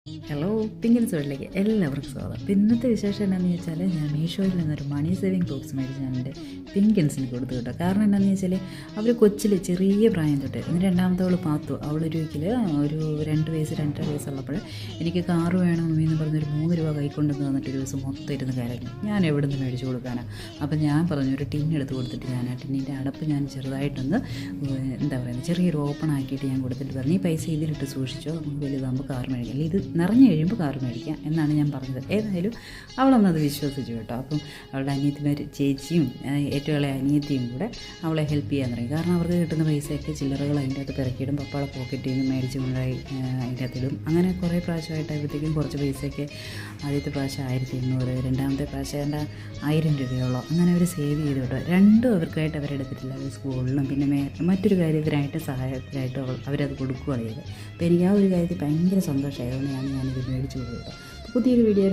Hello പിങ്കിൻസ് വേൾഡിലേക്ക് എല്ലാവർക്കും സ്വാഗതം. അപ്പോൾ ഇന്നത്തെ വിശേഷം എന്താണെന്ന് വെച്ചാൽ ഞാൻ മീഷോയിൽ നിന്നൊരു മണി സേവിങ് ബോക്സ് മേടിച്ച് ഞാൻ എൻ്റെ പിങ്കിൻസിന് കൊടുത്തു കേട്ടോ. കാരണം എന്താണെന്ന് വെച്ചാൽ അവർ കൊച്ചിൽ ചെറിയ പ്രായം തൊട്ട് ഇന്ന് രണ്ടാമത്തവൾ പാത്തു അവളൊരു വീക്കിൽ ഒരു 2 വയസ്സ് 2.5 വയസ്സുള്ളപ്പോൾ എനിക്ക് കാറ് വേണം എന്ന് പറഞ്ഞൊരു 3 രൂപ കൈക്കൊണ്ടെന്ന് തന്നിട്ട് ഒരു ദിവസം മൊത്തം ഇരുന്ന് കരഞ്ഞു. ഞാൻ എവിടെ നിന്ന് മേടിച്ച് കൊടുക്കാനാണ്. അപ്പോൾ ഞാൻ പറഞ്ഞു ഒരു ടിന്നെടുത്ത് കൊടുത്തിട്ട് ഞാൻ ആ ടിന്നിൻ്റെ അടപ്പ് ഞാൻ ചെറുതായിട്ടൊന്ന് എന്താ പറയുന്നത് ചെറിയൊരു ഓപ്പൺ ആക്കിയിട്ട് ഞാൻ കൊടുത്തിട്ട് പറഞ്ഞു ഈ പൈസ ഇതിലിട്ട് സൂക്ഷിച്ചോ, നമുക്ക് വലുതാകുമ്പോൾ കാർ മേടിക്കാം, ഇത് നിറഞ്ഞു കഴിയുമ്പോൾ കാർ മേടിക്കാം എന്നാണ് ഞാൻ പറഞ്ഞത്. ഏതായാലും അവളൊന്നത് വിശ്വസിച്ചു കേട്ടോ. അപ്പം അവളുടെ അനിയത്തിമാർ ചേച്ചിയും ഏറ്റവും ഇളയ അനിയത്തിയും കൂടെ അവളെ ഹെൽപ്പ് ചെയ്യാൻ തുടങ്ങി. കാരണം അവർക്ക് കിട്ടുന്ന പൈസയൊക്കെ ചില്ലറകൾ അതിൻ്റെ അകത്ത് പിറക്കിയിടും, പപ്പാളെ പോക്കറ്റിൽ നിന്ന് മേടിച്ച് കൊണ്ടുപോയി അതിൻ്റെ അകത്തിടും. അങ്ങനെ കുറേ പ്രാവശ്യമായിട്ടായപ്പോഴത്തേക്കും കുറച്ച് പൈസയൊക്കെ ആദ്യത്തെ പ്രാവശ്യം 1800, രണ്ടാമത്തെ പ്രാവശ്യം 1000 രൂപയോളം അങ്ങനെ അവർ സേവ് ചെയ്തു കേട്ടോ. രണ്ടും അവർക്കായിട്ട് അവരെടുത്തിട്ടില്ല. അവർ സ്കൂളിലും പിന്നെ മറ്റൊരു കാര്യത്തിനായിട്ട് സഹായത്തിനായിട്ട് അവരത് കൊടുക്കുകയാണ് ചെയ്തത്. അപ്പോൾ എനിക്ക് ആ ഒരു കാര്യത്തിൽ ഭയങ്കര സന്തോഷമായതുകൊണ്ട് ഞാനിത് മേടിച്ചു കൊടുത്തു കേട്ടോ. പുതിയൊരു വീഡിയോ